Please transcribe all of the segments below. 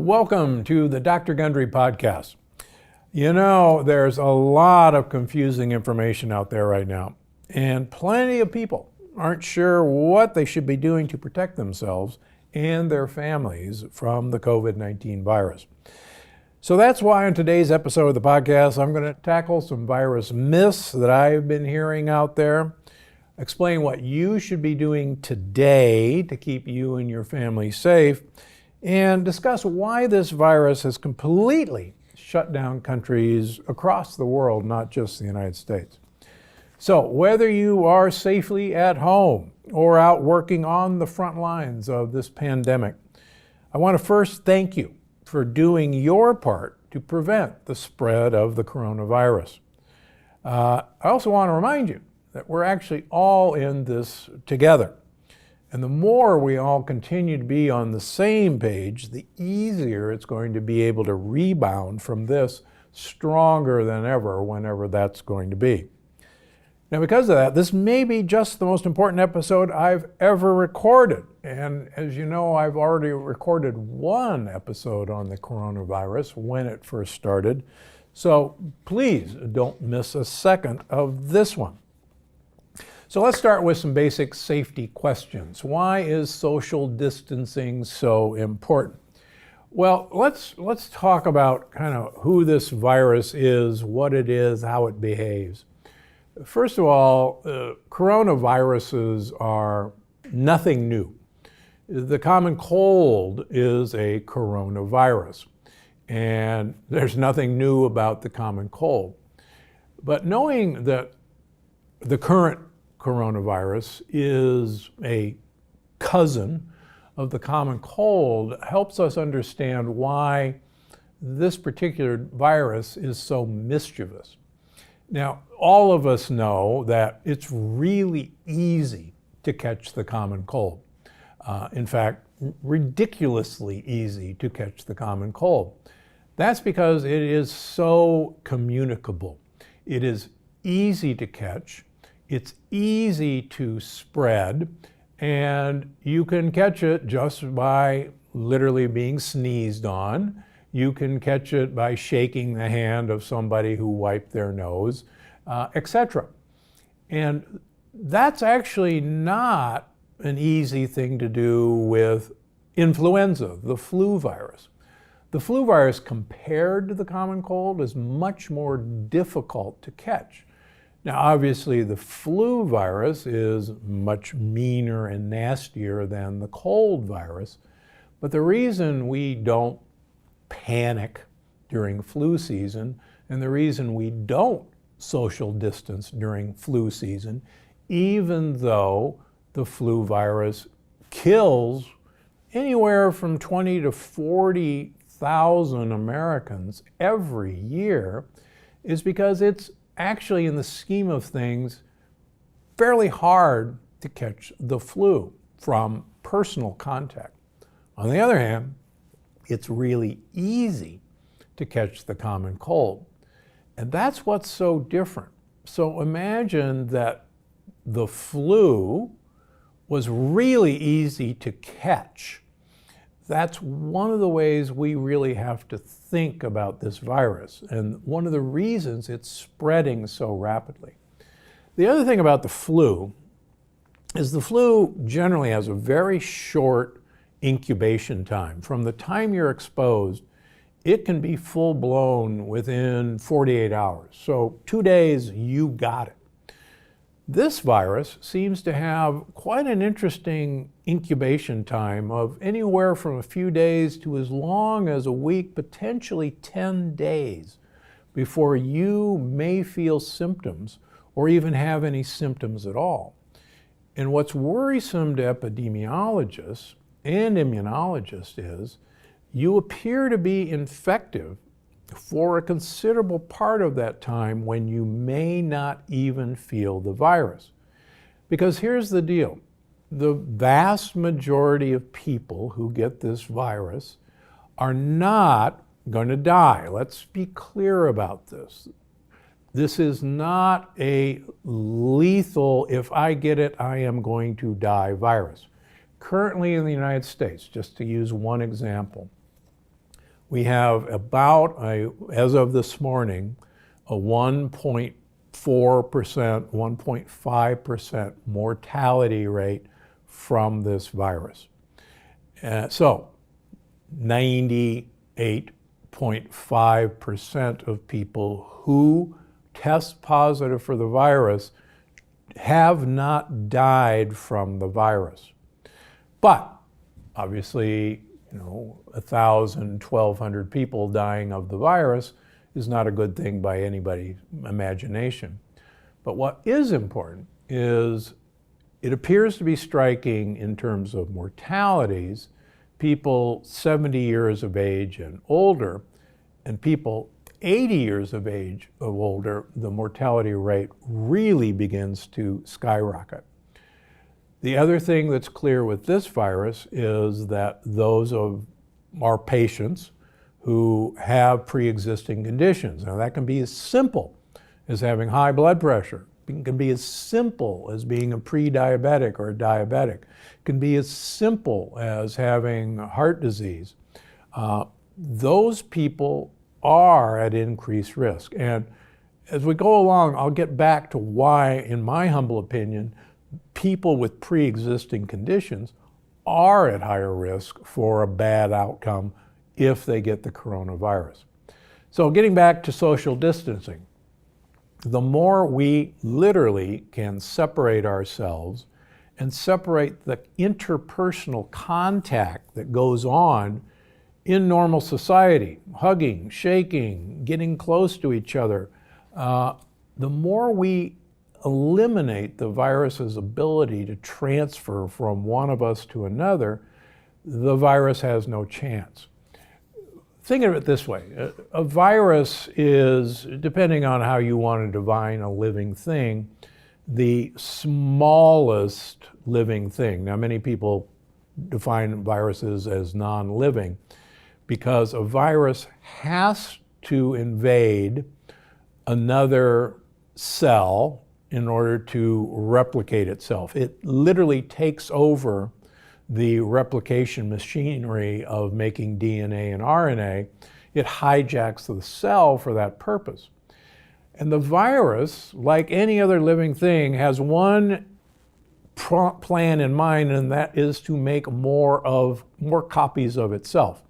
Welcome to the Dr. Gundry podcast. You know, there's a lot of confusing information out there right now, and plenty of people aren't sure what they should be doing to protect themselves and their families from the COVID-19 virus. So that's why in today's episode of the podcast, I'm going to tackle some virus myths that I've been hearing out there, explain what you should be doing today to keep you and your family safe, and discuss why this virus has completely shut down countries across the world, not just the United States. So whether you are safely at home or out working on the front lines of this pandemic, I want to first thank you for doing your part to prevent the spread of the coronavirus. I also want to remind you that we're actually all in this together. And the more we all continue to be on the same page, the easier it's going to be able to rebound from this stronger than ever, whenever that's going to be. Now, because of that, this may be just the most important episode I've ever recorded. And as you know, I've already recorded one episode on the coronavirus when it first started. So please don't miss a second of this one. So let's start with some basic safety questions. Why is social distancing so important? Well, let's talk about kind of who this virus is, what it is, how it behaves. First of all, coronaviruses are nothing new. The common cold is a coronavirus, and there's nothing new about the common cold. But knowing that the current coronavirus is a cousin of the common cold helps us understand why this particular virus is so mischievous. Now, all of us know that it's really easy to catch the common cold. In fact, ridiculously easy to catch the common cold. That's because it is so communicable. It is easy to catch. It's easy to spread, and you can catch it just by literally being sneezed on. You can catch it by shaking the hand of somebody who wiped their nose, etc. And that's actually not an easy thing to do with influenza, the flu virus. The flu virus, compared to the common cold, is much more difficult to catch. Now, obviously, the flu virus is much meaner and nastier than the cold virus, but the reason we don't panic during flu season, and the reason we don't social distance during flu season, even though the flu virus kills anywhere from 20 to 40,000 Americans every year, is because it's actually, in the scheme of things, fairly hard to catch the flu from personal contact. On the other hand, it's really easy to catch the common cold. And that's what's so different. So imagine that the flu was really easy to catch. That's one of the ways we really have to think about this virus, and one of the reasons it's spreading so rapidly. The other thing about the flu is the flu generally has a very short incubation time. From the time you're exposed, it can be full-blown within 48 hours. So 2 days, you got it. This virus seems to have quite an interesting incubation time of anywhere from a few days to as long as a week, potentially 10 days, before you may feel symptoms or even have any symptoms at all. And what's worrisome to epidemiologists and immunologists is you appear to be infective for a considerable part of that time when you may not even feel the virus. Because here's the deal. The vast majority of people who get this virus are not going to die. Let's be clear about this. This is not a lethal, if I get it, I am going to die virus. Currently in the United States, just to use one example, We have about, as of this morning, a 1.4%, 1.5% mortality rate from this virus. So 98.5% of people who test positive for the virus have not died from the virus. But obviously, 1,000, 1,200 people dying of the virus is not a good thing by anybody's imagination. But what is important is it appears to be striking in terms of mortalities, people 70 years of age and older, and people 80 years of age or older, the mortality rate really begins to skyrocket. The other thing that's clear with this virus is that those of our patients who have pre-existing conditions, now that can be as simple as having high blood pressure, it can be as simple as being a pre-diabetic or a diabetic, it can be as simple as having heart disease. Those people are at increased risk. And as we go along, I'll get back to why, in my humble opinion, people with pre-existing conditions are at higher risk for a bad outcome if they get the coronavirus. So getting back to social distancing, the more we literally can separate ourselves and separate the interpersonal contact that goes on in normal society, hugging, shaking, getting close to each other, the more we eliminate the virus's ability to transfer from one of us to another, the virus has no chance. Think of it this way. A virus is, depending on how you want to define a living thing, the smallest living thing. Now, many people define viruses as non-living because a virus has to invade another cell in order to replicate itself. It literally takes over the replication machinery of making DNA and RNA. It hijacks the cell for that purpose. And the virus, like any other living thing, has one plan in mind, and that is to make more copies of itself.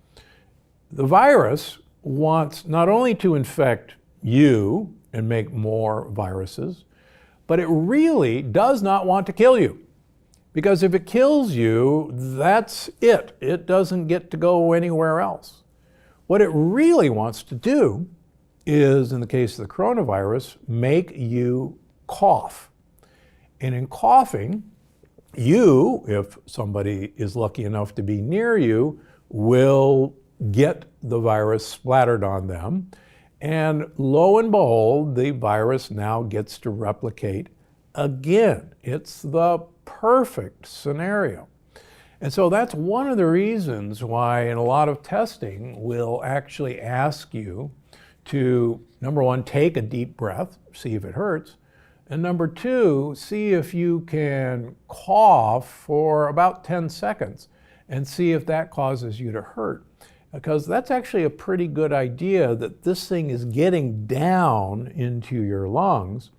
The virus wants not only to infect you and make more viruses, but it really does not want to kill you. Because if it kills you, that's it. It doesn't get to go anywhere else. What it really wants to do is, in the case of the coronavirus, make you cough. And in coughing, you, if somebody is lucky enough to be near you, will get the virus splattered on them. And lo and behold, the virus now gets to replicate again. It's the perfect scenario. And so that's one of the reasons why in a lot of testing we'll actually ask you to, number one, take a deep breath, see if it hurts, and number two, see if you can cough for about 10 seconds and see if that causes you to hurt. Because that's actually a pretty good idea that this thing is getting down into your lungs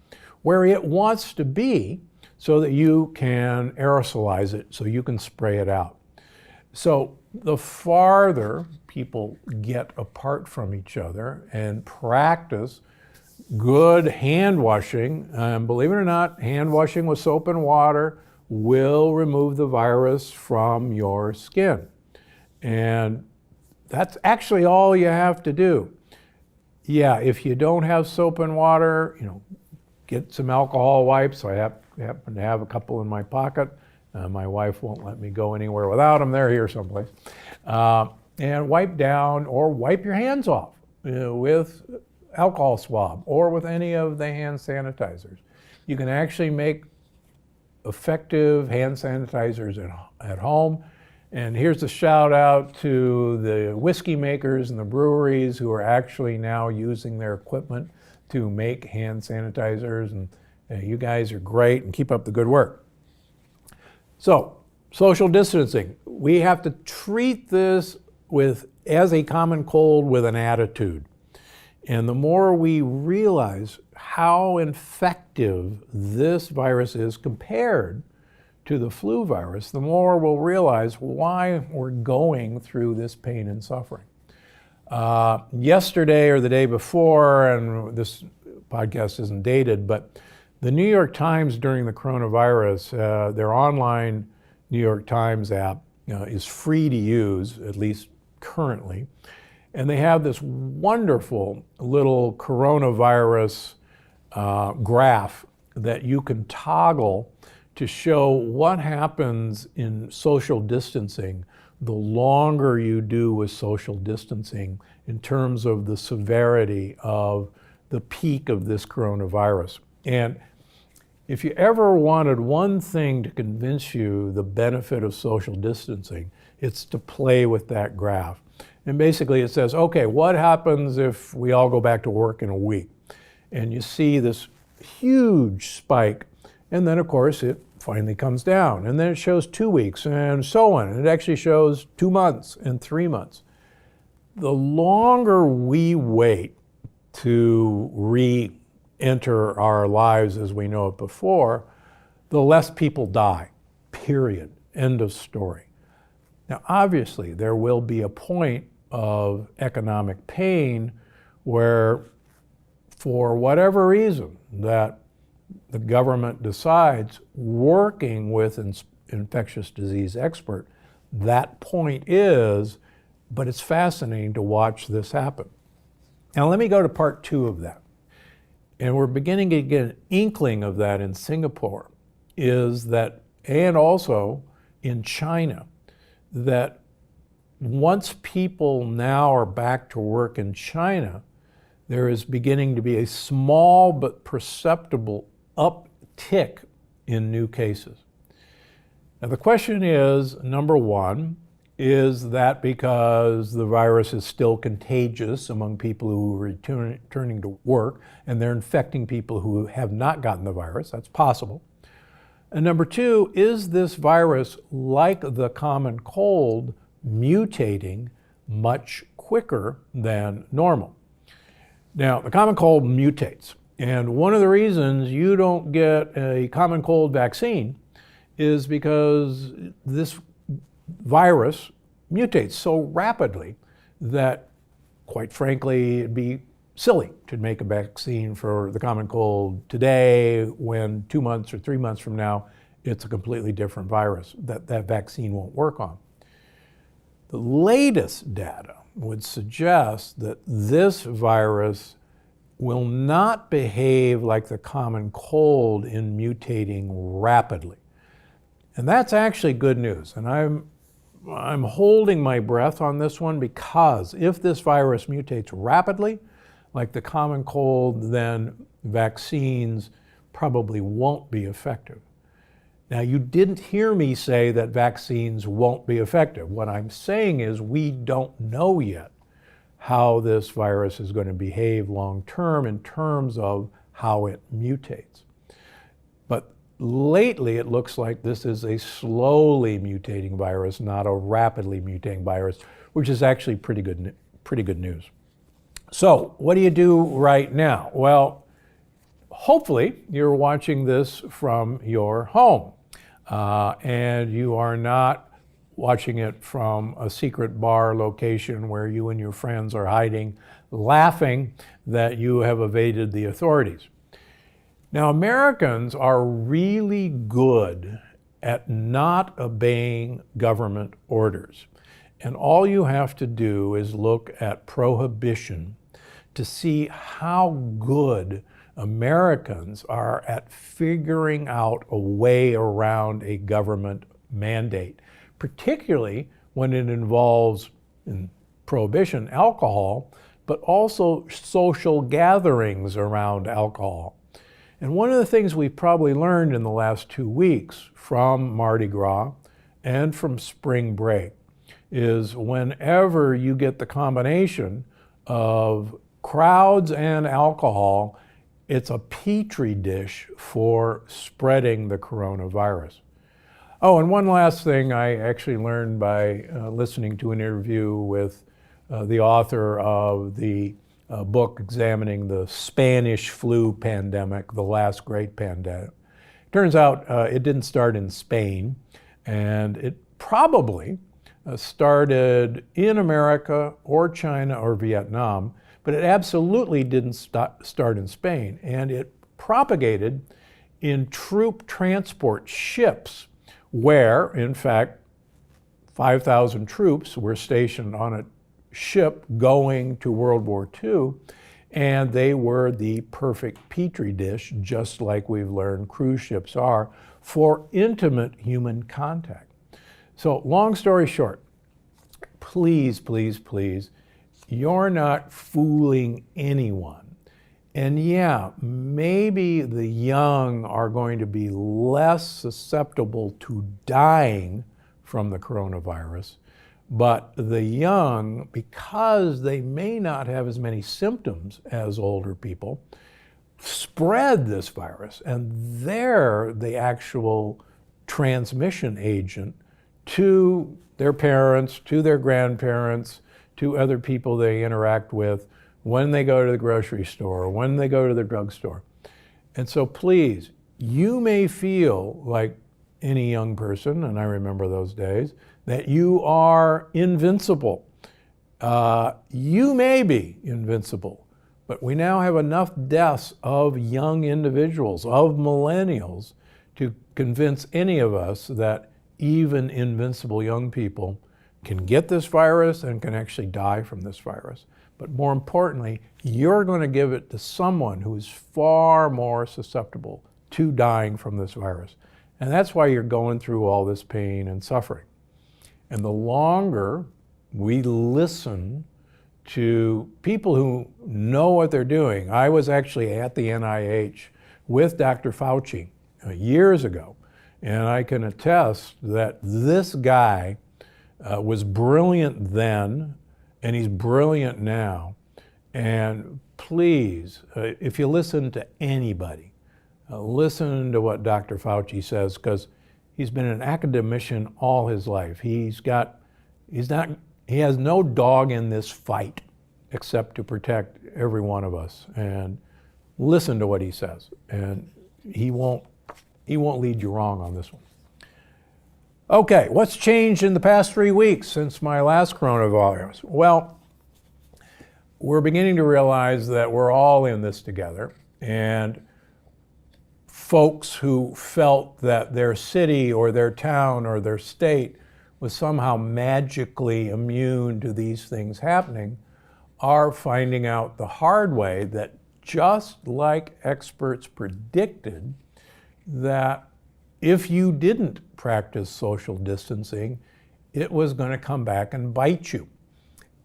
where it wants to be so that you can aerosolize it, so you can spray it out. So the farther people get apart from each other and practice good hand washing, believe it or not, hand washing with soap and water will remove the virus from your skin. And that's actually all you have to do. Yeah, if you don't have soap and water, get some alcohol wipes. I happen to have a couple in my pocket. My wife won't let me go anywhere without them. They're here someplace. And wipe down or wipe your hands off with alcohol swab or with any of the hand sanitizers. You can actually make effective hand sanitizers at home. And here's a shout out to the whiskey makers and the breweries who are actually now using their equipment to make hand sanitizers. And you guys are great and keep up the good work. So, social distancing. We have to treat this as a common cold with an attitude. And the more we realize how infective this virus is compared to the flu virus, the more we'll realize why we're going through this pain and suffering. Yesterday or the day before, and this podcast isn't dated, but the New York Times during the coronavirus, their online New York Times app is free to use, at least currently. And they have this wonderful little coronavirus graph that you can toggle to show what happens in social distancing the longer you do with social distancing in terms of the severity of the peak of this coronavirus. And if you ever wanted one thing to convince you the benefit of social distancing, it's to play with that graph. And basically it says, okay, what happens if we all go back to work in a week? And you see this huge spike, and then of course it finally comes down, and then it shows 2 weeks and so on. And it actually shows 2 months and 3 months. The longer we wait to re-enter our lives as we know it before, the less people die, period, end of story. Now, obviously, there will be a point of economic pain where, for whatever reason, that the government decides, working with an infectious disease expert, that point is, but it's fascinating to watch this happen. Now, let me go to part 2 of that. And we're beginning to get an inkling of that in Singapore, is that, and also in China, that once people now are back to work in China, there is beginning to be a small but perceptible uptick in new cases. Now the question is, number one, is that because the virus is still contagious among people who are returning to work and they're infecting people who have not gotten the virus? That's possible. And number two, is this virus, like the common cold, mutating much quicker than normal? Now, the common cold mutates. And one of the reasons you don't get a common cold vaccine is because this virus mutates so rapidly that, quite frankly, it'd be silly to make a vaccine for the common cold today when 2 months or 3 months from now, it's a completely different virus that vaccine won't work on. The latest data would suggest that this virus will not behave like the common cold in mutating rapidly. And that's actually good news. And I'm holding my breath on this one, because if this virus mutates rapidly, like the common cold, then vaccines probably won't be effective. Now, you didn't hear me say that vaccines won't be effective. What I'm saying is we don't know yet how this virus is going to behave long term in terms of how it mutates. But lately, it looks like this is a slowly mutating virus, not a rapidly mutating virus, which is actually pretty good news. So what do you do right now? Well, hopefully you're watching this from your home, and you are not watching it from a secret bar location where you and your friends are hiding, laughing that you have evaded the authorities. Now, Americans are really good at not obeying government orders. And all you have to do is look at prohibition to see how good Americans are at figuring out a way around a government mandate, particularly when it involves, in prohibition, alcohol, but also social gatherings around alcohol. And one of the things we've probably learned in the last 2 weeks from Mardi Gras and from spring break is whenever you get the combination of crowds and alcohol, it's a petri dish for spreading the coronavirus. Oh, and one last thing I actually learned by listening to an interview with the author of the book examining the Spanish flu pandemic, the last great pandemic. Turns out it didn't start in Spain, and it probably started in America or China or Vietnam, but it absolutely didn't start in Spain, and it propagated in troop transport ships where, in fact, 5,000 troops were stationed on a ship going to World War II, and they were the perfect petri dish, just like we've learned cruise ships are, for intimate human contact. So, long story short, please, please, please, you're not fooling anyone. And yeah, maybe the young are going to be less susceptible to dying from the coronavirus, but the young, because they may not have as many symptoms as older people, spread this virus, and they're the actual transmission agent to their parents, to their grandparents, to other people they interact with when they go to the grocery store, when they go to the drugstore. And so please, you may feel like any young person, and I remember those days, that you are invincible. You may be invincible, but we now have enough deaths of young individuals, of millennials, to convince any of us that even invincible young people can get this virus and can actually die from this virus. But more importantly, you're going to give it to someone who is far more susceptible to dying from this virus. And that's why you're going through all this pain and suffering. And the longer we listen to people who know what they're doing. I was actually at the NIH with Dr. Fauci years ago, and I can attest that this guy was brilliant then, and he's brilliant now. And please, if you listen to anybody, listen to what Dr. Fauci says, because he's been an academician all his life. He has no dog in this fight except to protect every one of us. And listen to what he says, and he won't lead you wrong on this one. Okay, what's changed in the past 3 weeks since my last coronavirus? Well, we're beginning to realize that we're all in this together, and folks who felt that their city or their town or their state was somehow magically immune to these things happening are finding out the hard way that, just like experts predicted, that if you didn't practice social distancing, it was going to come back and bite you.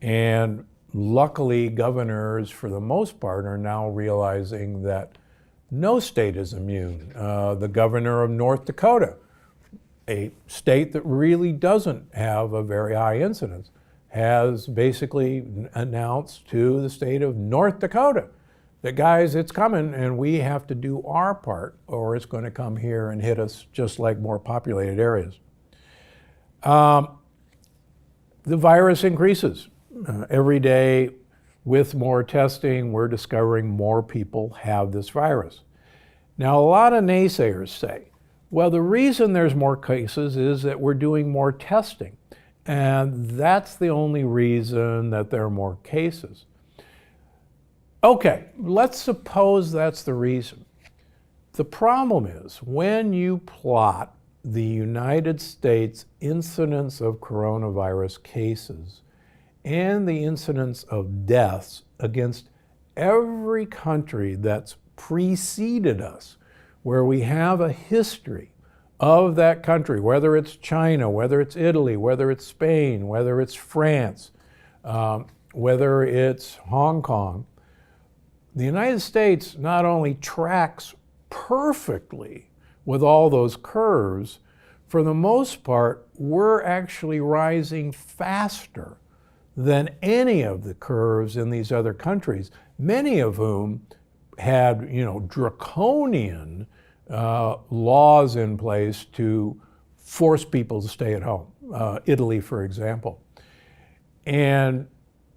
And luckily, governors, for the most part, are now realizing that no state is immune. The governor of North Dakota, a state that really doesn't have a very high incidence, has basically announced to the state of North Dakota that, guys, it's coming and we have to do our part or it's going to come here and hit us just like more populated areas. The virus increases. Every day with more testing, we're discovering more people have this virus. Now, a lot of naysayers say, well, the reason there's more cases is that we're doing more testing. And that's the only reason that there are more cases. Okay, let's suppose that's the reason. The problem is when you plot the United States incidence of coronavirus cases and the incidence of deaths against every country that's preceded us, where we have a history of that country, whether it's China, whether it's Italy, whether it's Spain, whether it's France, whether it's Hong Kong, the United States not only tracks perfectly with all those curves, for the most part, we're actually rising faster than any of the curves in these other countries, many of whom had, draconian laws in place to force people to stay at home. Italy, for example. And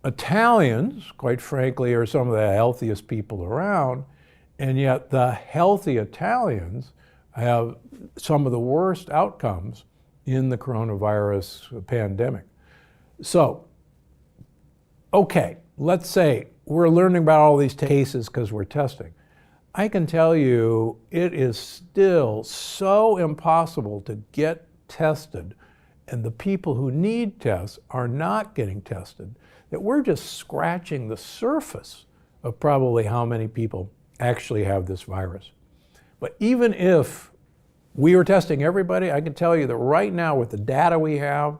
Italians, quite frankly, are some of the healthiest people around, and yet the healthy Italians have some of the worst outcomes in the coronavirus pandemic. So, okay, let's say we're learning about all these cases because we're testing. I can tell you it is still so impossible to get tested, and the people who need tests are not getting tested, that we're just scratching the surface of probably how many people actually have this virus. But even if we were testing everybody, I can tell you that right now with the data we have,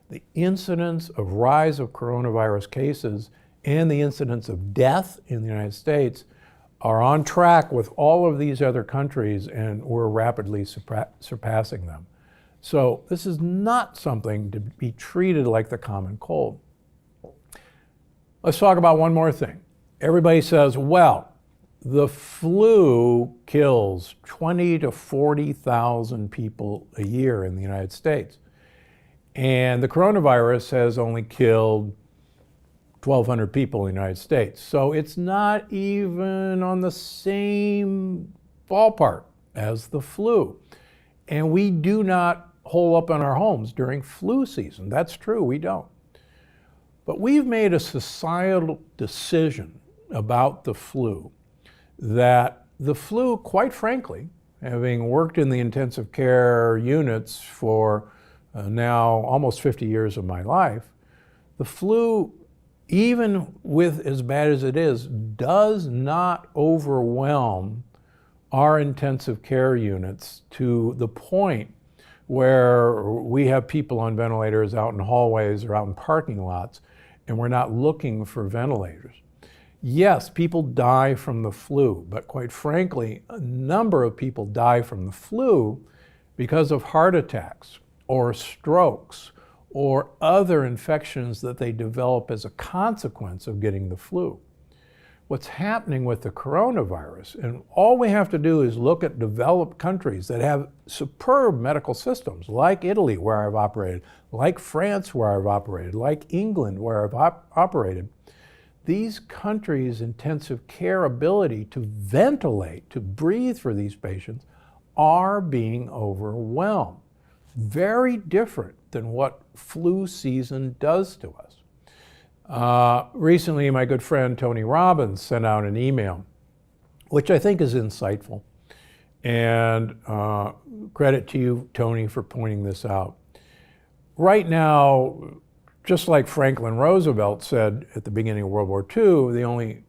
the incidence of rise of coronavirus cases and the incidence of death in the United States are on track with all of these other countries, and we're rapidly surpassing them. So this is not something to be treated like the common cold. Let's talk about one more thing. Everybody says, well, the flu kills 20 to 40,000 people a year in the United States. And the coronavirus has only killed 1,200 people in the United States. So it's not even on the same ballpark as the flu. And we do not hole up in our homes during flu season. That's true, we don't. But we've made a societal decision about the flu that the flu, quite frankly, having worked in the intensive care units for now almost 50 years of my life, the flu, even with as bad as it is, does not overwhelm our intensive care units to the point where we have people on ventilators out in hallways or out in parking lots, and we're not looking for ventilators. Yes, people die from the flu, but quite frankly, a number of people die from the flu because of heart attacks or strokes or other infections that they develop as a consequence of getting the flu. What's happening with the coronavirus, and all we have to do is look at developed countries that have superb medical systems, like Italy, where I've operated, like France, where I've operated, like England, where I've operated. These countries' intensive care ability to ventilate, to breathe for these patients, are being overwhelmed. Very different than what flu season does to us. Recently, my good friend Tony Robbins sent out an email, which I think is insightful. And credit to you, Tony, for pointing this out. Right now, just like Franklin Roosevelt said at the beginning of World War II,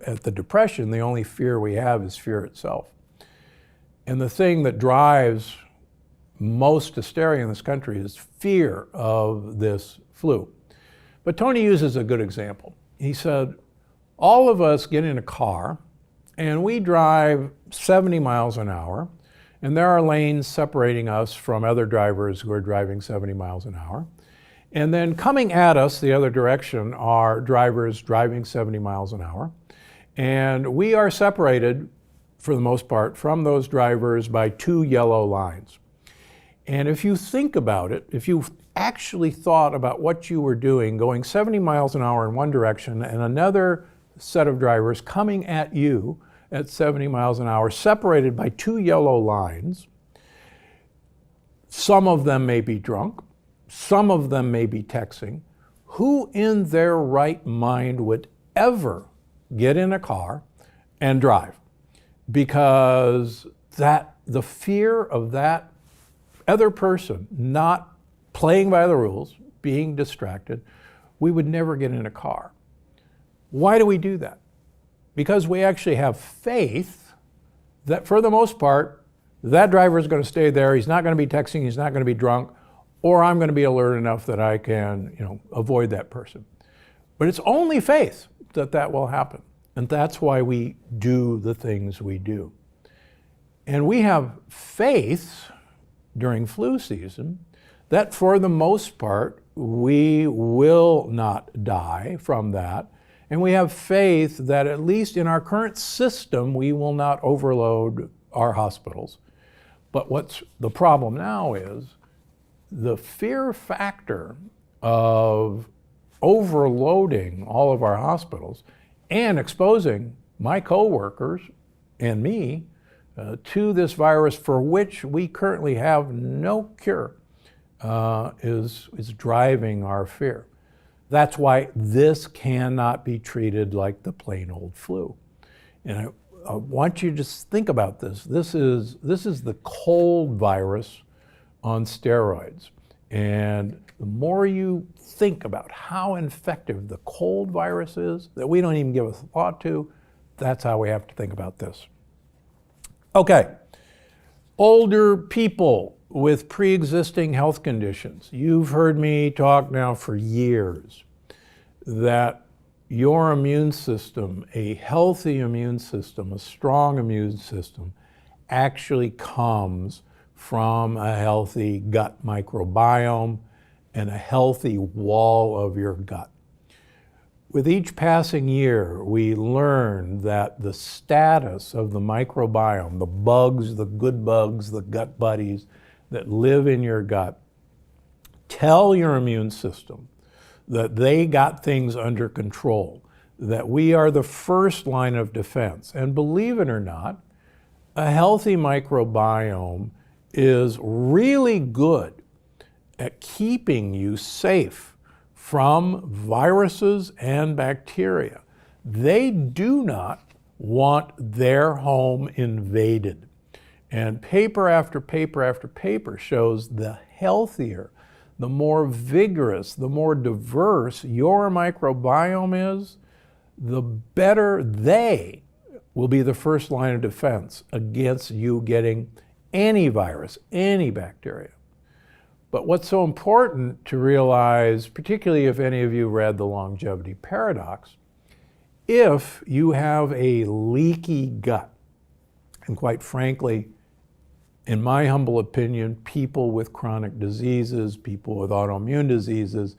at the Depression, the only fear we have is fear itself. And the thing that drives most hysteria in this country is fear of this flu. But Tony uses a good example. He said, all of us get in a car and we drive 70 miles an hour, and there are lanes separating us from other drivers who are driving 70 miles an hour. And then coming at us the other direction are drivers driving 70 miles an hour. And we are separated, for the most part, from those drivers by 2 yellow lines. And if you think about it, if you actually thought about what you were doing, going 70 miles an hour in one direction and another set of drivers coming at you at 70 miles an hour, separated by 2 yellow lines, some of them may be drunk, some of them may be texting. Who in their right mind would ever get in a car and drive? Because the fear of that other person not playing by the rules, being distracted, we would never get in a car. Why do we do that? Because we actually have faith that for the most part, that driver is going to stay there, he's not going to be texting, he's not going to be drunk, or I'm going to be alert enough that I can, avoid that person. But it's only faith that that will happen. And that's why we do the things we do. And we have faith during flu season that for the most part, we will not die from that. And we have faith that at least in our current system, we will not overload our hospitals. But what's the problem now is the fear factor of overloading all of our hospitals and exposing my coworkers and me to this virus for which we currently have no cure is driving our fear. That's why this cannot be treated like the plain old flu. And I want you to just think about this. This is the cold virus on steroids. And the more you think about how infective the cold virus is, that we don't even give a thought to, that's how we have to think about this. Okay, older people with pre-existing health conditions. You've heard me talk now for years that your immune system, a healthy immune system, a strong immune system, actually comes from a healthy gut microbiome and a healthy wall of your gut. With each passing year, we learn that the status of the microbiome, the bugs, the good bugs, the gut buddies that live in your gut, tell your immune system that they got things under control, that we are the first line of defense. And believe it or not, a healthy microbiome is really good at keeping you safe from viruses and bacteria. They do not want their home invaded. And paper after paper after paper shows the healthier, the more vigorous, the more diverse your microbiome is, the better they will be the first line of defense against you getting any virus, any bacteria. But what's so important to realize, particularly if any of you read The Longevity Paradox, if you have a leaky gut, and quite frankly, in my humble opinion, people with chronic diseases, people with autoimmune diseases,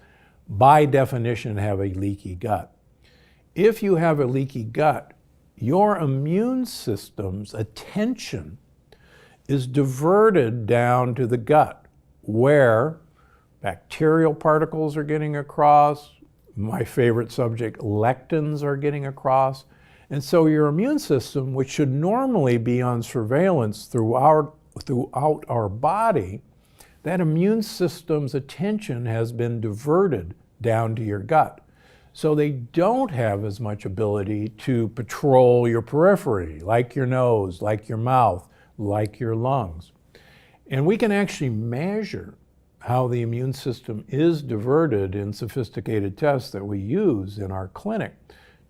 by definition have a leaky gut. If you have a leaky gut, your immune system's attention is diverted down to the gut, where bacterial particles are getting across, my favorite subject, lectins are getting across. And so your immune system, which should normally be on surveillance throughout our body, that immune system's attention has been diverted down to your gut. So they don't have as much ability to patrol your periphery, like your nose, like your mouth, like your lungs. And we can actually measure how the immune system is diverted in sophisticated tests that we use in our clinic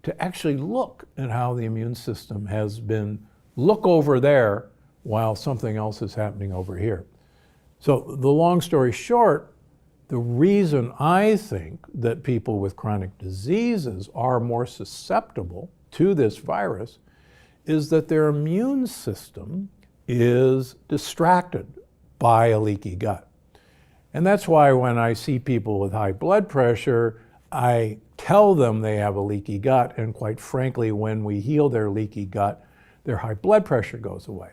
to actually look at how the immune system has been look over there while something else is happening over here. So the long story short, the reason I think that people with chronic diseases are more susceptible to this virus is that their immune system is distracted by a leaky gut. And that's why when I see people with high blood pressure, I tell them they have a leaky gut, and quite frankly, when we heal their leaky gut, their high blood pressure goes away.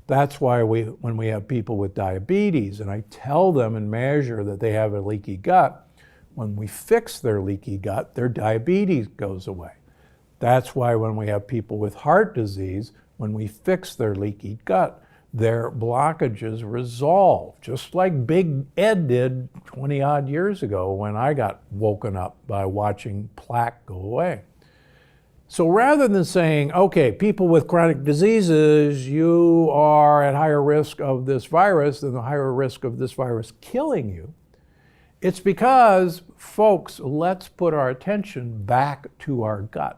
That's why when we have people with diabetes, and I tell them and measure that they have a leaky gut, when we fix their leaky gut, their diabetes goes away. That's why when we have people with heart disease, when we fix their leaky gut, their blockages resolve, just like Big Ed did 20 odd years ago when I got woken up by watching plaque go away. So rather than saying, okay, people with chronic diseases, you are at higher risk of this virus than the higher risk of this virus killing you, it's because, folks, let's put our attention back to our gut.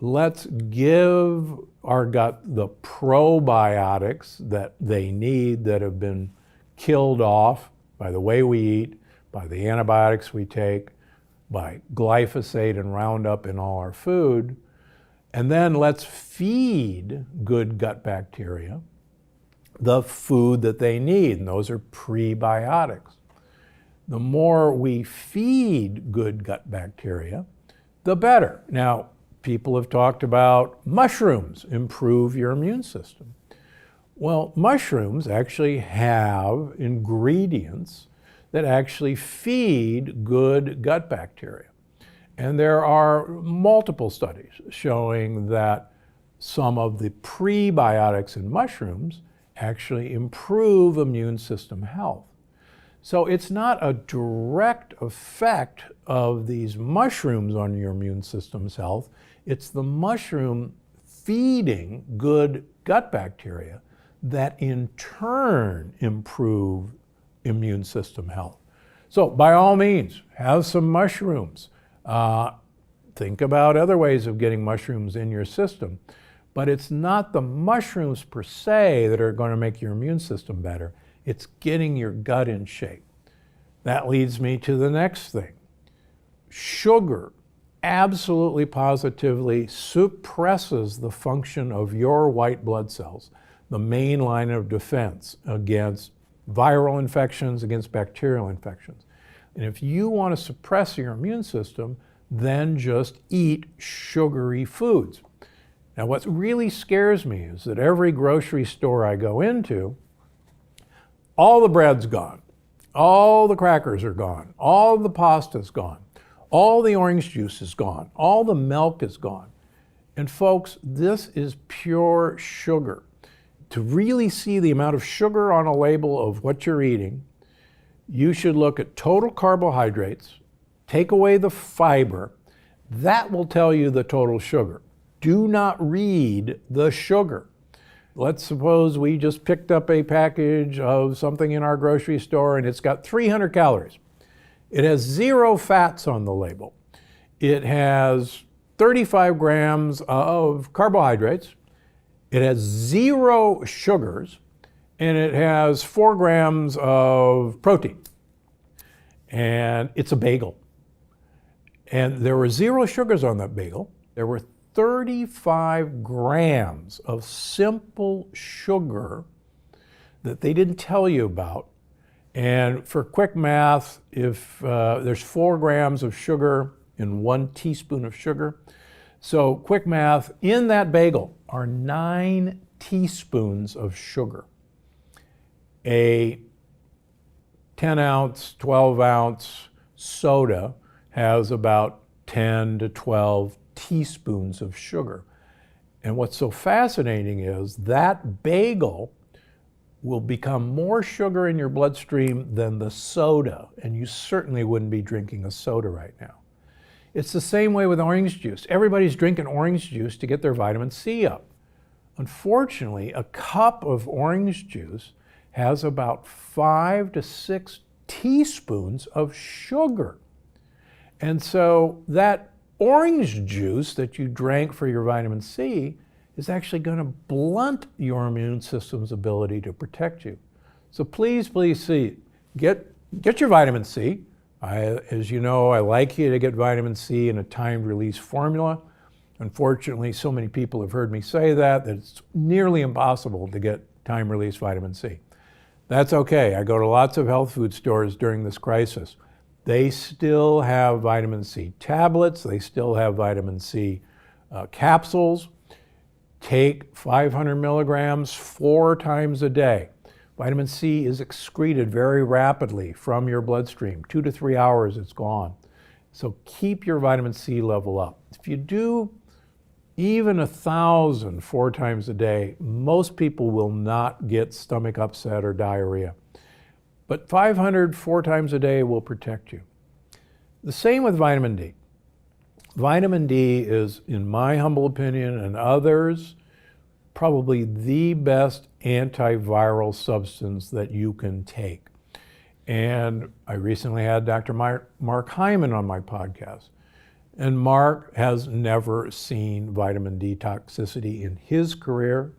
Let's give our gut the probiotics that they need that have been killed off by the way we eat, by the antibiotics we take, by glyphosate and Roundup in all our food. And then let's feed good gut bacteria the food that they need, and those are prebiotics. The more we feed good gut bacteria, the better. Now, people have talked about mushrooms improve your immune system. Well, mushrooms actually have ingredients that actually feed good gut bacteria. And there are multiple studies showing that some of the prebiotics in mushrooms actually improve immune system health. So it's not a direct effect of these mushrooms on your immune system's health. It's the mushroom feeding good gut bacteria that in turn improve immune system health. So by all means, have some mushrooms. Think about other ways of getting mushrooms in your system. But it's not the mushrooms per se that are going to make your immune system better. It's getting your gut in shape. That leads me to the next thing. Sugar absolutely positively suppresses the function of your white blood cells, the main line of defense against viral infections, against bacterial infections. And if you want to suppress your immune system, then just eat sugary foods. Now, what really scares me is that every grocery store I go into, all the bread's gone, all the crackers are gone, all the pasta's gone, all the orange juice is gone, all the milk is gone. And folks, this is pure sugar. To really see the amount of sugar on a label of what you're eating, you should look at total carbohydrates, take away the fiber. That will tell you the total sugar. Do not read the sugar. Let's suppose we just picked up a package of something in our grocery store and it's got 300 calories. It has 0 fats on the label. It has 35 grams of carbohydrates. It has 0 sugars, and it has 4 grams of protein. And it's a bagel. And there were 0 sugars on that bagel. There were 35 grams of simple sugar that they didn't tell you about. And for quick math, if there's 4 grams of sugar in 1 teaspoon of sugar, so quick math, in that bagel are 9 teaspoons of sugar. A 10 ounce, 12 ounce soda has about 10 to 12 teaspoons of sugar. And what's so fascinating is that bagel will become more sugar in your bloodstream than the soda, and you certainly wouldn't be drinking a soda right now. It's the same way with orange juice. Everybody's drinking orange juice to get their vitamin C up. Unfortunately, a cup of orange juice has about 5 to 6 teaspoons of sugar. And so that orange juice that you drank for your vitamin C is actually going to blunt your immune system's ability to protect you. So please, get your vitamin C. As you know, I like you to get vitamin C in a timed release formula. Unfortunately, so many people have heard me say that it's nearly impossible to get time release vitamin C. That's okay. I go to lots of health food stores during this crisis. They still have vitamin C tablets. They still have vitamin C capsules. Take 500 milligrams 4 times a day. Vitamin C is excreted very rapidly from your bloodstream. 2 to 3 hours, it's gone. So keep your vitamin C level up. If you do even 1,000 4 times a day, most people will not get stomach upset or diarrhea. But 500 4 times a day will protect you. The same with vitamin D. Vitamin D is, in my humble opinion and others, probably the best antiviral substance that you can take. And I recently had Dr. Mark Hyman on my podcast. And Mark has never seen vitamin D toxicity in his career.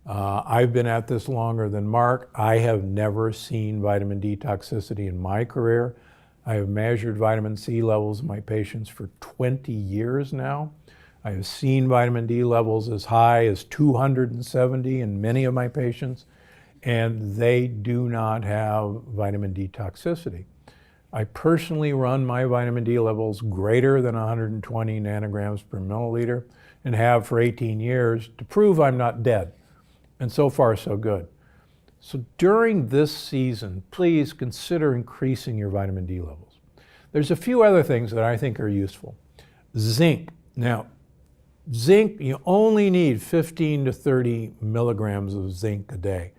I've been at this longer than Mark. I have never seen vitamin D toxicity in my career. I have measured vitamin C levels in my patients for 20 years now. I have seen vitamin D levels as high as 270 in many of my patients, and they do not have vitamin D toxicity. I personally run my vitamin D levels greater than 120 nanograms per milliliter and have for 18 years to prove I'm not dead. And so far, so good. So during this season, please consider increasing your vitamin D levels. There's a few other things that I think are useful. Zinc. Now, zinc, you only need 15 to 30 milligrams of zinc a day.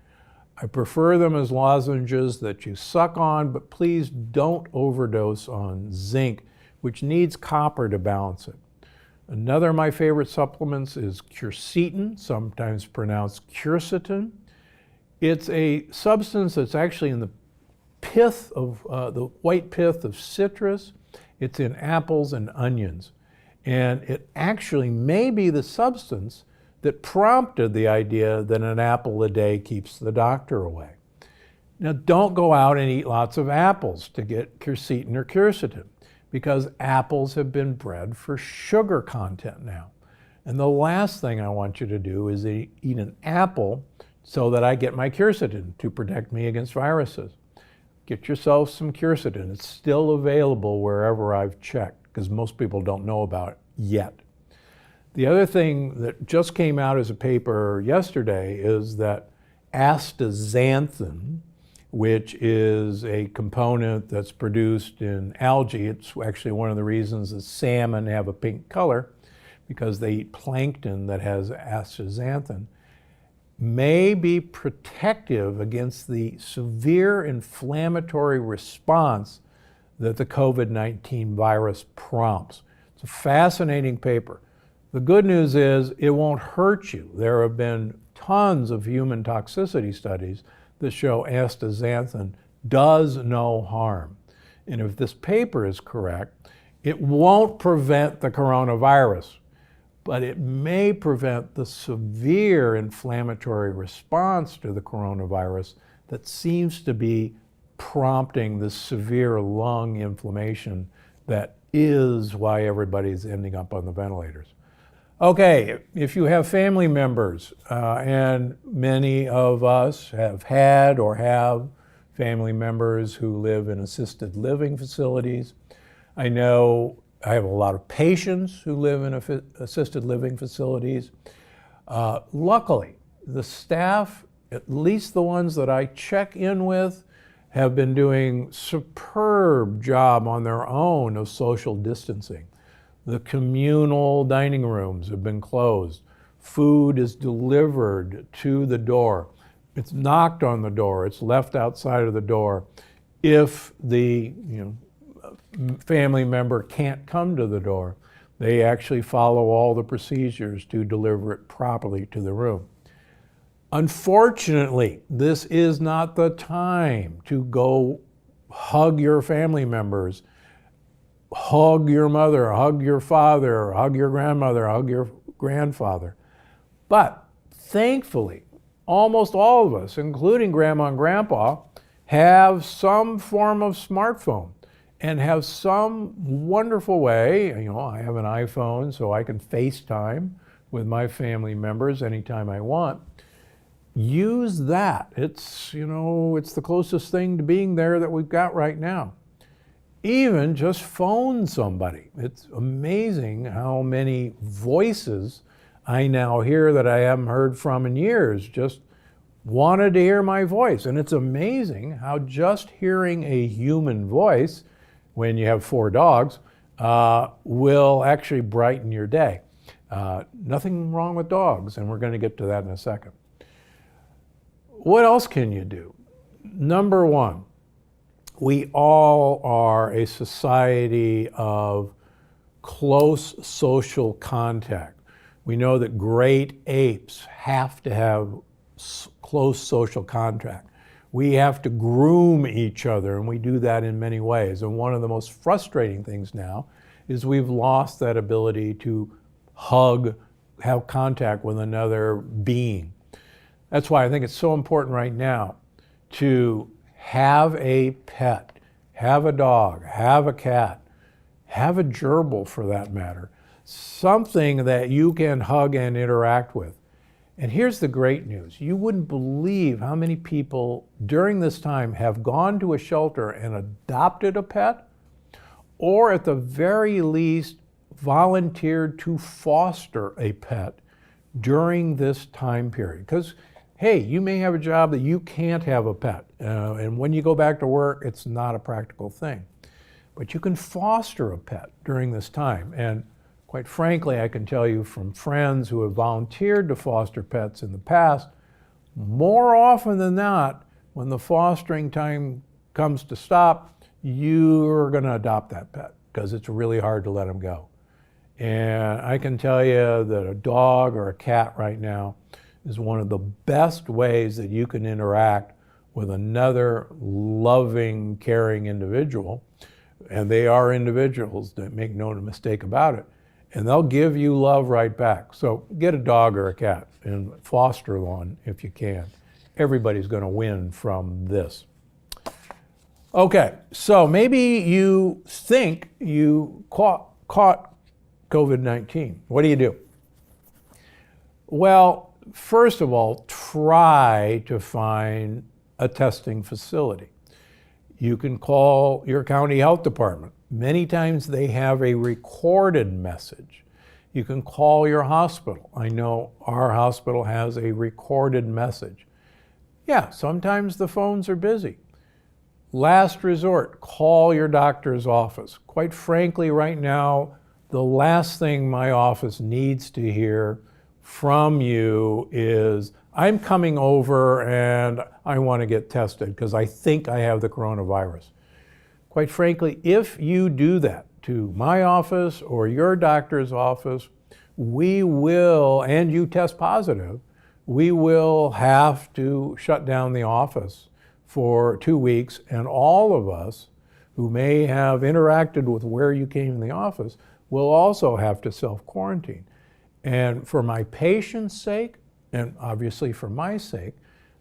I prefer them as lozenges that you suck on, but please don't overdose on zinc, which needs copper to balance it. Another of my favorite supplements is quercetin, sometimes pronounced quercetin. It's a substance that's actually in the pith of the white pith of citrus. It's in apples and onions. And it actually may be the substance that prompted the idea that an apple a day keeps the doctor away. Now, don't go out and eat lots of apples to get quercetin or quercetin, because apples have been bred for sugar content now. And the last thing I want you to do is eat an apple so that I get my quercetin to protect me against viruses. Get yourself some quercetin. It's still available wherever I've checked, because most people don't know about it yet. The other thing that just came out as a paper yesterday is that astaxanthin, which is a component that's produced in algae. It's actually one of the reasons that salmon have a pink color, because they eat plankton that has astaxanthin, may be protective against the severe inflammatory response that the COVID-19 virus prompts. It's a fascinating paper. The good news is it won't hurt you. There have been tons of human toxicity studies that show astaxanthin does no harm. And if this paper is correct, it won't prevent the coronavirus, but it may prevent the severe inflammatory response to the coronavirus that seems to be prompting the severe lung inflammation that is why everybody's ending up on the ventilators. Okay, if you have family members, and many of us have had or have family members who live in assisted living facilities. I know I have a lot of patients who live in assisted living facilities. Luckily, the staff, at least the ones that I check in with, have been doing superb job on their own of social distancing. The communal dining rooms have been closed. Food is delivered to the door. It's knocked on the door. It's left outside of the door. If the family member can't come to the door, they actually follow all the procedures to deliver it properly to the room. Unfortunately, this is not the time to go hug your family members, hug your mother, hug your father, hug your grandmother, hug your grandfather. But thankfully, almost all of us, including grandma and grandpa, have some form of smartphone and have some wonderful way. I have an iPhone, so I can FaceTime with my family members anytime I want. Use that. It's the closest thing to being there that we've got right now. Even just phone somebody. It's amazing how many voices I now hear that I haven't heard from in years just wanted to hear my voice. And it's amazing how just hearing a human voice when you have 4 dogs will actually brighten your day. Nothing wrong with dogs, and we're going to get to that in a second. What else can you do? Number one, we all are a society of close social contact. We know that great apes have to have close social contact. We have to groom each other, and we do that in many ways. And one of the most frustrating things now is we've lost that ability to hug, have contact with another being. That's why I think it's so important right now to have a pet, have a dog, have a cat, have a gerbil for that matter, something that you can hug and interact with. And here's the great news. You wouldn't believe how many people during this time have gone to a shelter and adopted a pet, or at the very least volunteered to foster a pet during this time period. Because hey, you may have a job that you can't have a pet. And when you go back to work, it's not a practical thing. But you can foster a pet during this time. And quite frankly, I can tell you from friends who have volunteered to foster pets in the past, more often than not, when the fostering time comes to stop, you're going to adopt that pet because it's really hard to let them go. And I can tell you that a dog or a cat right now is one of the best ways that you can interact with another loving, caring individual. And they are individuals, that make no mistake about it. And they'll give you love right back. So get a dog or a cat and foster one if you can. Everybody's going to win from this. Okay, so maybe you think you caught COVID-19. What do you do? Well, first of all, try to find a testing facility. You can call your county health department. Many times they have a recorded message. You can call your hospital. I know our hospital has a recorded message. Yeah, sometimes the phones are busy. Last resort, call your doctor's office. Quite frankly, right now, the last thing my office needs to hear from you is, I'm coming over and I want to get tested because I think I have the coronavirus. Quite frankly, if you do that to my office or your doctor's office, we will, and you test positive, we will have to shut down the office for 2 weeks, and all of us who may have interacted with where you came in the office will also have to self-quarantine. And for my patient's sake, and obviously for my sake,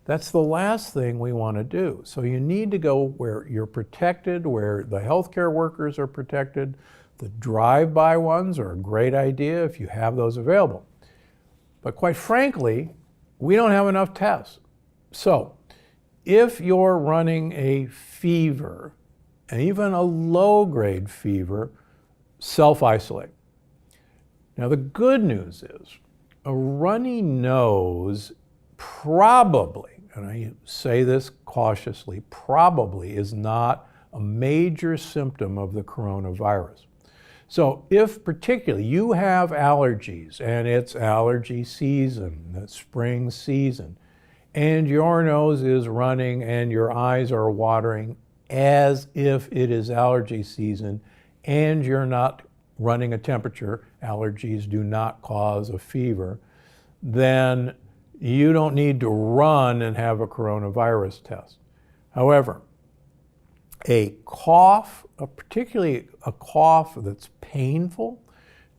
that's the last thing we want to do. So you need to go where you're protected, where the healthcare workers are protected. The drive-by ones are a great idea if you have those available. But quite frankly, we don't have enough tests. So if you're running a fever, and even a low-grade fever, self-isolate. Now the good news is, a runny nose probably, and I say this cautiously, probably is not a major symptom of the coronavirus. So if particularly you have allergies and it's allergy season, it's spring season, and your nose is running and your eyes are watering as if it is allergy season, and you're not running a temperature, allergies do not cause a fever, then you don't need to run and have a coronavirus test. However, a cough, particularly a cough that's painful,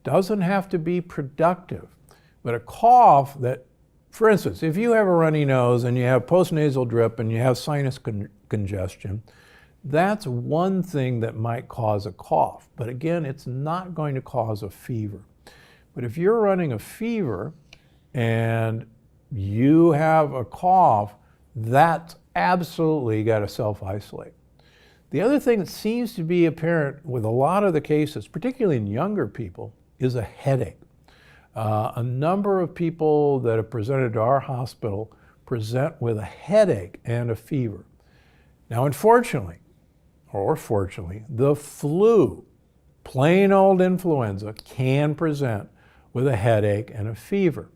doesn't have to be productive. But a cough that, for instance, if you have a runny nose and you have postnasal drip and you have sinus congestion, that's one thing that might cause a cough. But again, it's not going to cause a fever. But if you're running a fever and you have a cough, that's absolutely got to self-isolate. The other thing that seems to be apparent with a lot of the cases, particularly in younger people, is a headache. A number of people that have presented to our hospital present with a headache and a fever. Now, unfortunately, or fortunately, the flu, plain old influenza, can present with a headache and a fever.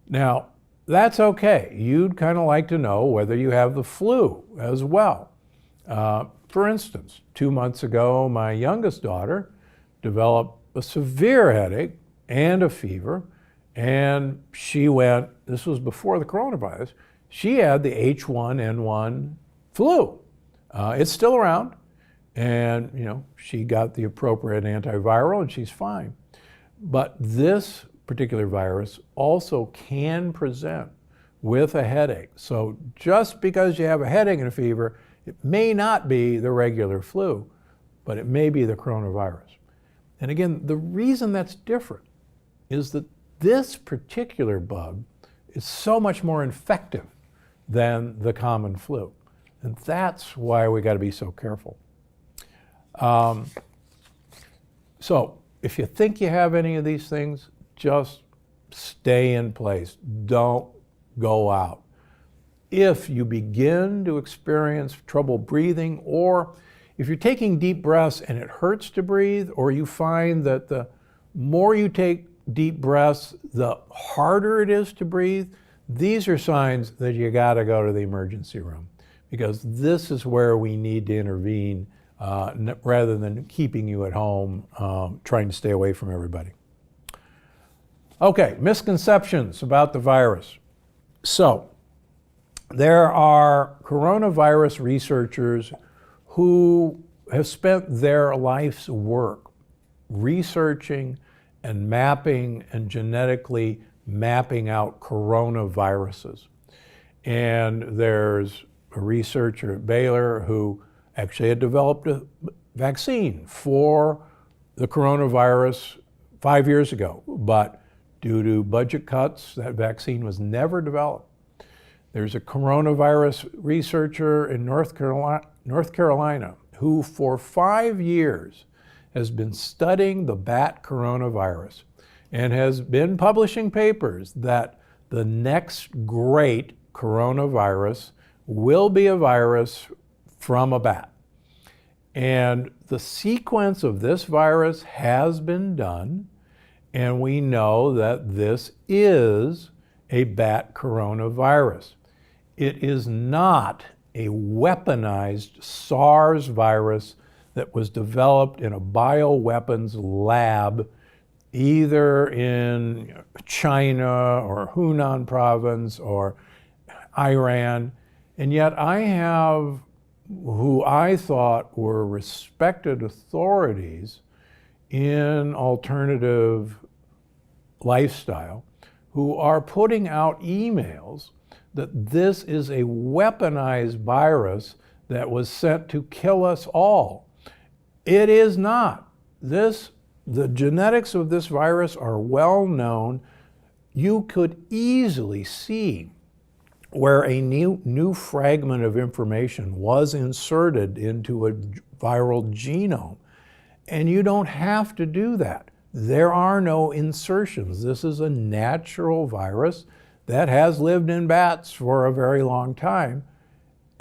Now, that's okay. You'd kind of like to know whether you have the flu as well. For instance, 2 months ago, my youngest daughter developed a severe headache and a fever, and she went, this was before the coronavirus, she had the H1N1 flu. It's still around, and she got the appropriate antiviral and she's fine. But this particular virus also can present with a headache. So just because you have a headache and a fever, it may not be the regular flu, but it may be the coronavirus. And again, the reason that's different is that this particular bug is so much more infective than the common flu. And that's why we got to be so careful. So if you think you have any of these things, just stay in place. Don't go out. if you begin to experience trouble breathing, or if you're taking deep breaths and it hurts to breathe, or you find that the more you take deep breaths, the harder it is to breathe, these are signs that you got to go to the emergency room, because this is where we need to intervene rather than keeping you at home trying to stay away from everybody. Okay, misconceptions about the virus. So, there are coronavirus researchers who have spent their life's work researching and mapping and genetically mapping out coronaviruses. And there's a researcher at Baylor who actually had developed a vaccine for the coronavirus 5 years ago, but due to budget cuts, that vaccine was never developed. There's a coronavirus researcher in North Carolina who for 5 years has been studying the bat coronavirus and has been publishing papers that the next great coronavirus will be a virus from a bat. And the sequence of this virus has been done, and we know that this is a bat coronavirus. It is not a weaponized SARS virus that was developed in a bioweapons lab either in China or Hunan province or Iran. And yet I have who I thought were respected authorities in alternative lifestyle who are putting out emails that this is a weaponized virus that was sent to kill us all. It is not. The genetics of this virus are well known. You could easily see where a new fragment of information was inserted into a viral genome. And you don't have to do that. There are no insertions. This is a natural virus that has lived in bats for a very long time.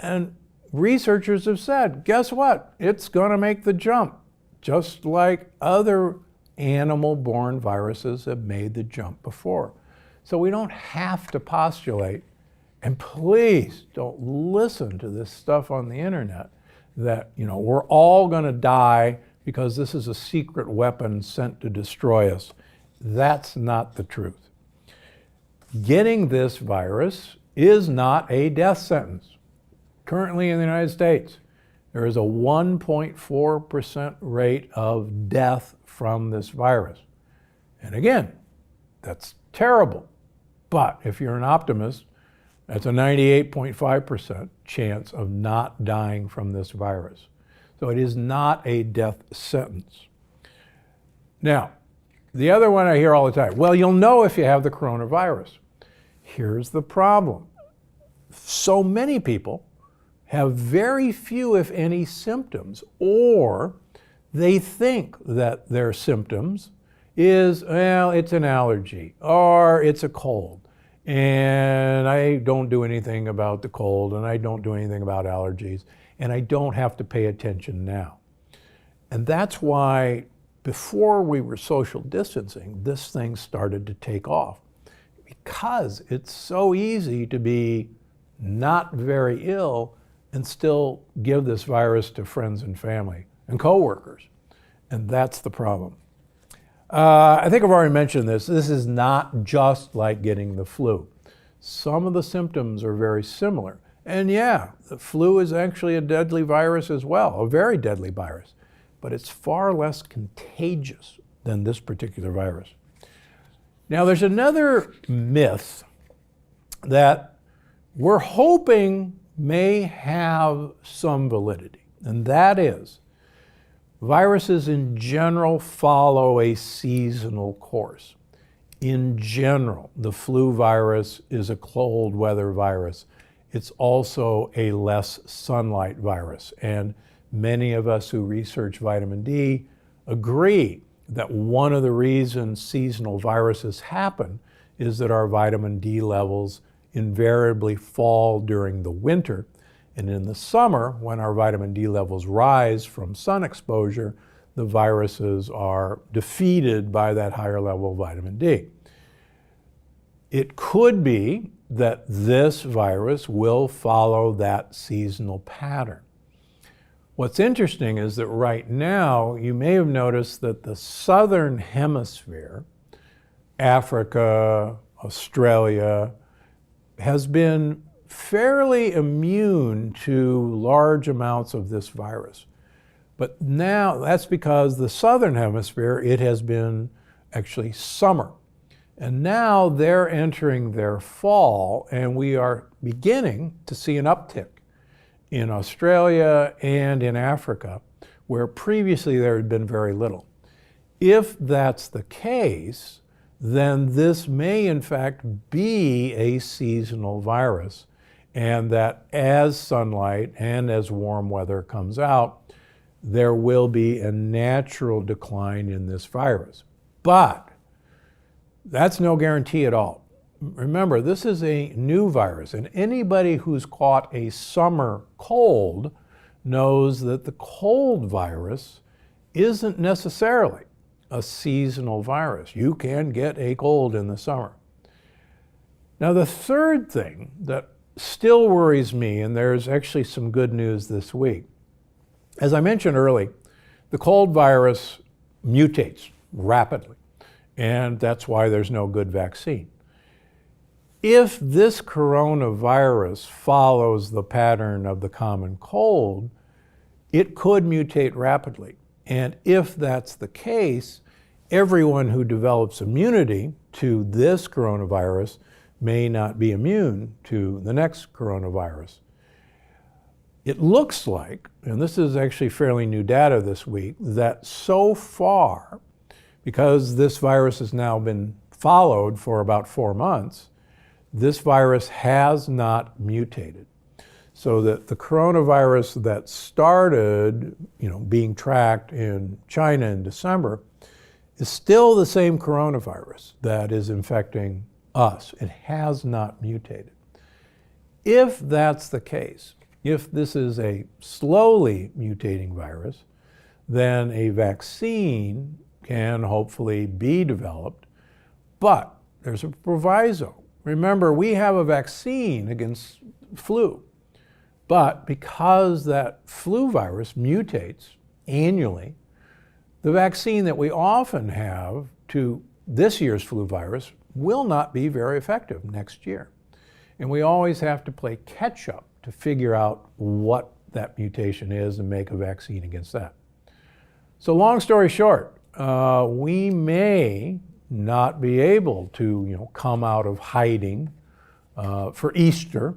And researchers have said, guess what? It's going to make the jump, just like other animal-borne viruses have made the jump before. So we don't have to postulate, and please don't listen to this stuff on the internet that, we're all going to die because this is a secret weapon sent to destroy us. That's not the truth. Getting this virus is not a death sentence. Currently in the United States, there is a 1.4% rate of death from this virus. And again, that's terrible. But if you're an optimist, that's a 98.5% chance of not dying from this virus. So it is not a death sentence. Now, the other one I hear all the time, well, you'll know if you have the coronavirus. Here's the problem. So many people have very few, if any, symptoms, or they think that their symptoms is, well, it's an allergy, or it's a cold, and I don't do anything about the cold, and I don't do anything about allergies, and I don't have to pay attention now. And that's why before we were social distancing, this thing started to take off, because it's so easy to be not very ill and still give this virus to friends and family and coworkers. And that's the problem. I think I've already mentioned this. This is not just like getting the flu. Some of the symptoms are very similar. And yeah, the flu is actually a deadly virus as well, a very deadly virus, but it's far less contagious than this particular virus. Now, there's another myth that we're hoping may have some validity, and that is viruses in general follow a seasonal course. In general, the flu virus is a cold weather virus. It's also a less sunlight virus, and many of us who research vitamin D agree that one of the reasons seasonal viruses happen is that our vitamin D levels invariably fall during the winter. And in the summer, when our vitamin D levels rise from sun exposure, the viruses are defeated by that higher level of vitamin D. It could be that this virus will follow that seasonal pattern. What's interesting is that right now, you may have noticed that the southern hemisphere, Africa, Australia, has been fairly immune to large amounts of this virus. But now that's because the southern hemisphere, it has been actually summer. And now they're entering their fall, and we are beginning to see an uptick in Australia and in Africa, where previously there had been very little. If that's the case, then this may in fact be a seasonal virus, and that as sunlight and as warm weather comes out, there will be a natural decline in this virus. But that's no guarantee at all. Remember, this is a new virus, and anybody who's caught a summer cold knows that the cold virus isn't necessarily a seasonal virus. You can get a cold in the summer. Now, the third thing that still worries me, and there's actually some good news this week. As I mentioned earlier, the cold virus mutates rapidly, and that's why there's no good vaccine. If this coronavirus follows the pattern of the common cold, it could mutate rapidly. And if that's the case, everyone who develops immunity to this coronavirus may not be immune to the next coronavirus. It looks like, and this is actually fairly new data this week, that so far, because this virus has now been followed for about 4 months, this virus has not mutated. So that the coronavirus that started, being tracked in China in December is still the same coronavirus that is infecting us. It has not mutated. If that's the case, if this is a slowly mutating virus, then a vaccine can hopefully be developed, but there's a proviso. Remember, we have a vaccine against flu, but because that flu virus mutates annually, the vaccine that we often have to this year's flu virus will not be very effective next year. And we always have to play catch up to figure out what that mutation is and make a vaccine against that. So long story short, we may not be able to come out of hiding for Easter,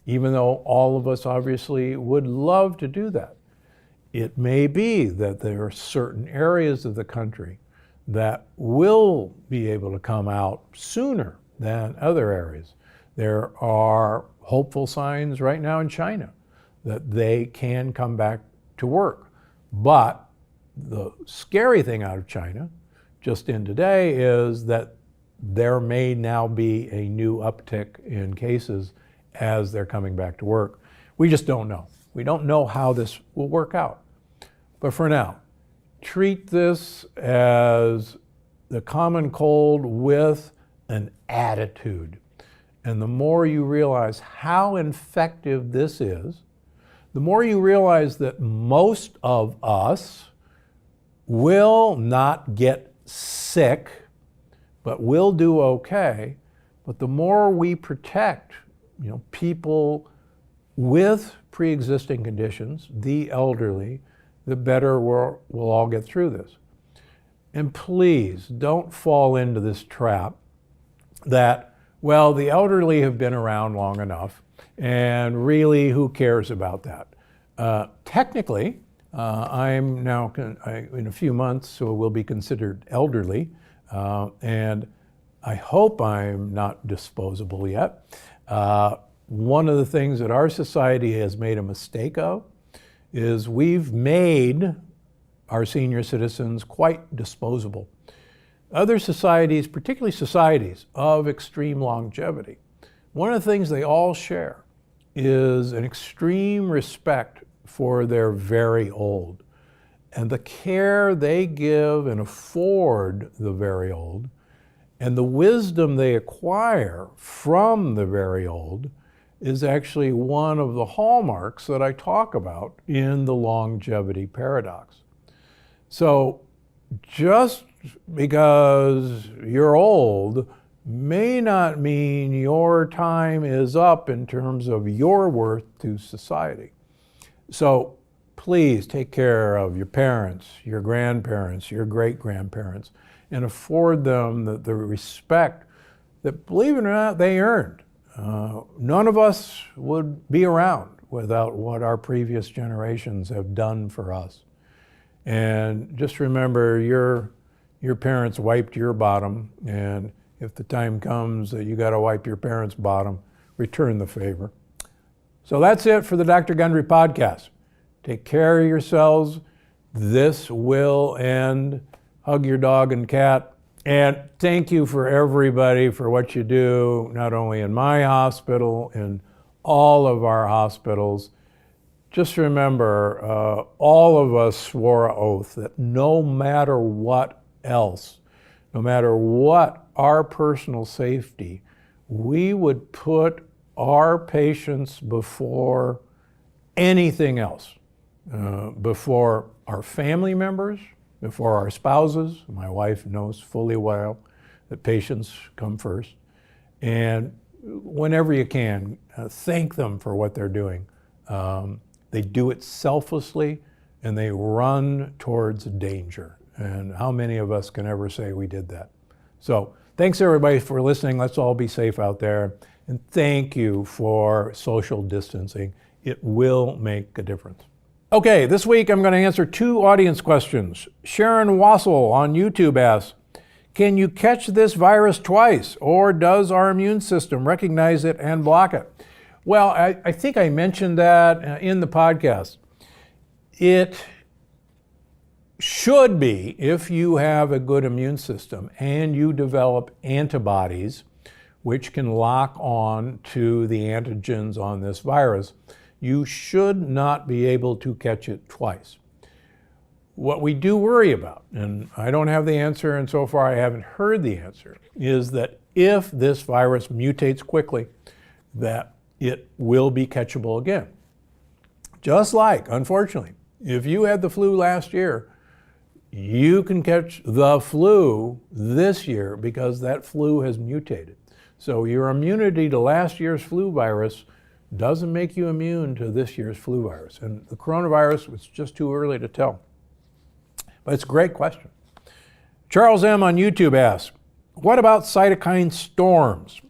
even though all of us obviously would love to do that. It may be that there are certain areas of the country that will be able to come out sooner than other areas. There are hopeful signs right now in China that they can come back to work. But the scary thing out of China, just in today, is that there may now be a new uptick in cases as they're coming back to work. We just don't know. We don't know how this will work out. But for now, treat this as the common cold with an attitude. And the more you realize how infective this is, the more you realize that most of us will not get sick, but will do okay. But the more we protect, people with pre-existing conditions, the elderly, the better we'll all get through this. And please don't fall into this trap that, well, the elderly have been around long enough, and really, who cares about that? Technically, I'm now, in a few months, so will be considered elderly, and I hope I'm not disposable yet. One of the things that our society has made a mistake of is we've made our senior citizens quite disposable. Other societies, particularly societies of extreme longevity, one of the things they all share is an extreme respect for their very old and the care they give and afford the very old and the wisdom they acquire from the very old is actually one of the hallmarks that I talk about in the longevity paradox. So just because you're old may not mean your time is up in terms of your worth to society. So please take care of your parents, your grandparents, your great-grandparents, and afford them the respect that, believe it or not, they earned. None of us would be around without what our previous generations have done for us. And just remember, your parents wiped your bottom, and if the time comes that you got to wipe your parents' bottom, return the favor. So that's it for the Dr. Gundry podcast. Take care of yourselves. This will end. Hug your dog and cat. And thank you for everybody for what you do, not only in my hospital, in all of our hospitals. Just remember, all of us swore an oath that no matter what else, no matter what our personal safety, we would put our patients before anything else, before our family members, before our spouses. My wife knows fully well that patients come first. And whenever you can, thank them for what they're doing. They do it selflessly and they run towards danger. And how many of us can ever say we did that? So thanks everybody for listening. Let's all be safe out there. And thank you for social distancing. It will make a difference. Okay, this week I'm going to answer 2 audience questions. Sharon Wassel on YouTube asks, can you catch this virus twice, or does our immune system recognize it and block it? Well, I think I mentioned that in the podcast. It should be, if you have a good immune system and you develop antibodies which can lock on to the antigens on this virus, you should not be able to catch it twice. What we do worry about, and I don't have the answer, and so far I haven't heard the answer, is that if this virus mutates quickly, that it will be catchable again. Just like, unfortunately, if you had the flu last year, you can catch the flu this year because that flu has mutated. So your immunity to last year's flu virus doesn't make you immune to this year's flu virus. And the coronavirus was just too early to tell. But it's a great question. Charles M. on YouTube asks, what about cytokine storms?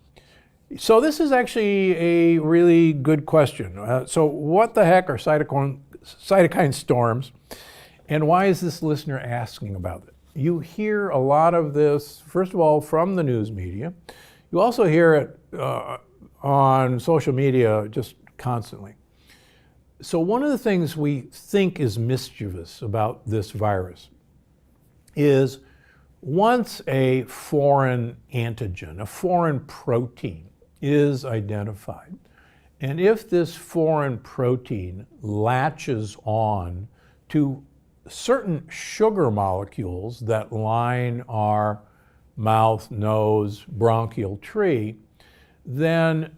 So this is actually a really good question. So what the heck are cytokine storms? And why is this listener asking about it? You hear a lot of this, first of all, from the news media. You also hear it on social media just constantly. So one of the things we think is mischievous about this virus is once a foreign antigen, a foreign protein is identified, and if this foreign protein latches on to certain sugar molecules that line our mouth, nose, bronchial tree, then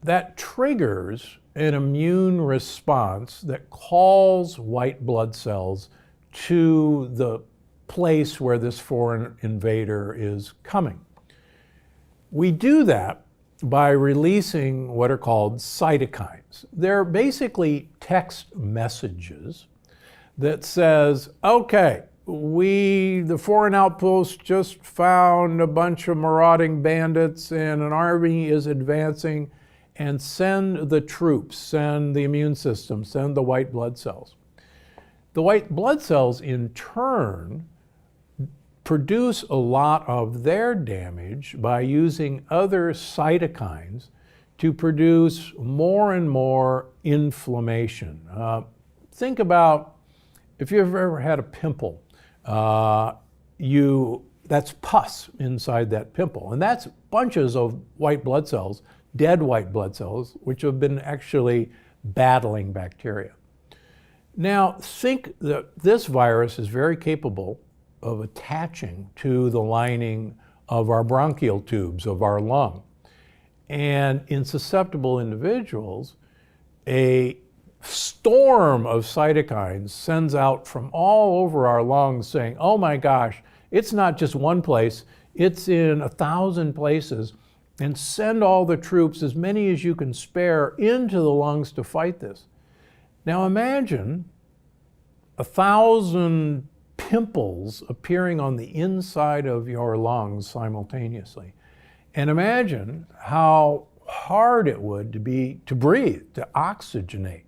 that triggers an immune response that calls white blood cells to the place where this foreign invader is coming. We do that by releasing what are called cytokines. They're basically text messages that says, okay, the foreign outpost just found a bunch of marauding bandits and an army is advancing, and send the troops, send the immune system, send the white blood cells. The white blood cells in turn produce a lot of their damage by using other cytokines to produce more and more inflammation. Think about if you've ever had a pimple, that's pus inside that pimple, and that's bunches of white blood cells dead white blood cells, which have been actually battling bacteria. Now, think that this virus is very capable of attaching to the lining of our bronchial tubes of our lung. And in susceptible individuals, a storm of cytokines sends out from all over our lungs saying, oh my gosh, it's not just one place, it's in 1,000 places, and send all the troops, as many as you can spare, into the lungs to fight this. Now imagine 1,000 pimples appearing on the inside of your lungs simultaneously. And imagine how hard it would be to breathe, to oxygenate.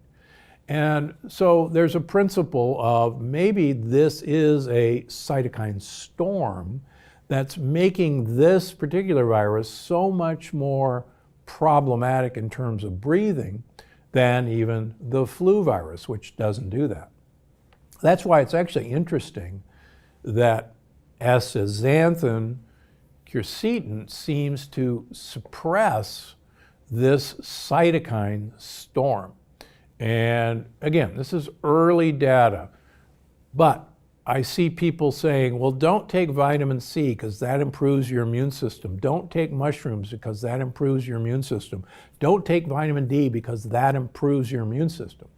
And so there's a principle of maybe this is a cytokine storm that's making this particular virus so much more problematic in terms of breathing than even the flu virus, which doesn't do that. That's why it's actually interesting that astaxanthin quercetin seems to suppress this cytokine storm. And again, this is early data, but I see people saying, well, don't take vitamin C because that improves your immune system. Don't take mushrooms because that improves your immune system. Don't take vitamin D because that improves your immune system.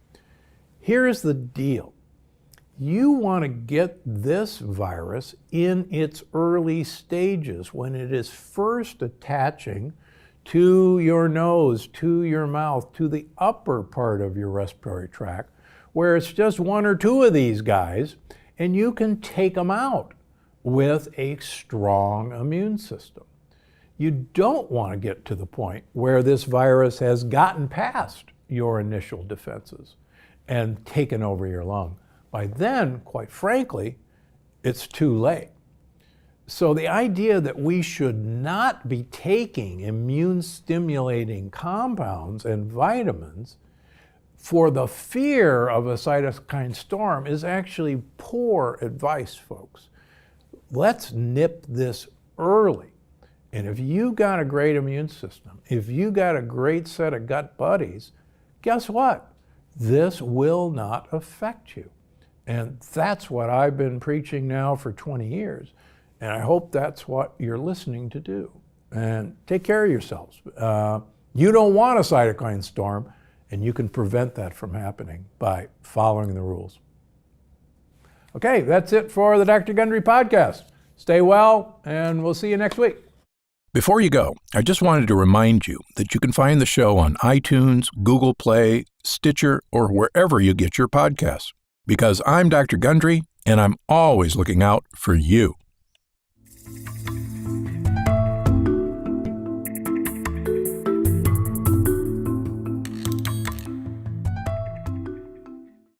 Here's the deal. You want to get this virus in its early stages when it is first attaching to your nose, to your mouth, to the upper part of your respiratory tract, where it's just one or two of these guys, and you can take them out with a strong immune system. You don't want to get to the point where this virus has gotten past your initial defenses and taken over your lung. By then, quite frankly, it's too late. So the idea that we should not be taking immune-stimulating compounds and vitamins for the fear of a cytokine storm is actually poor advice, folks. Let's nip this early. And if you got a great immune system, if you got a great set of gut buddies, guess what? This will not affect you. And that's what I've been preaching now for 20 years. And I hope that's what you're listening to do. And take care of yourselves. You don't want a cytokine storm, and you can prevent that from happening by following the rules. Okay, that's it for the Dr. Gundry podcast. Stay well, and we'll see you next week. Before you go, I just wanted to remind you that you can find the show on iTunes, Google Play, Stitcher, or wherever you get your podcasts. Because I'm Dr. Gundry, and I'm always looking out for you.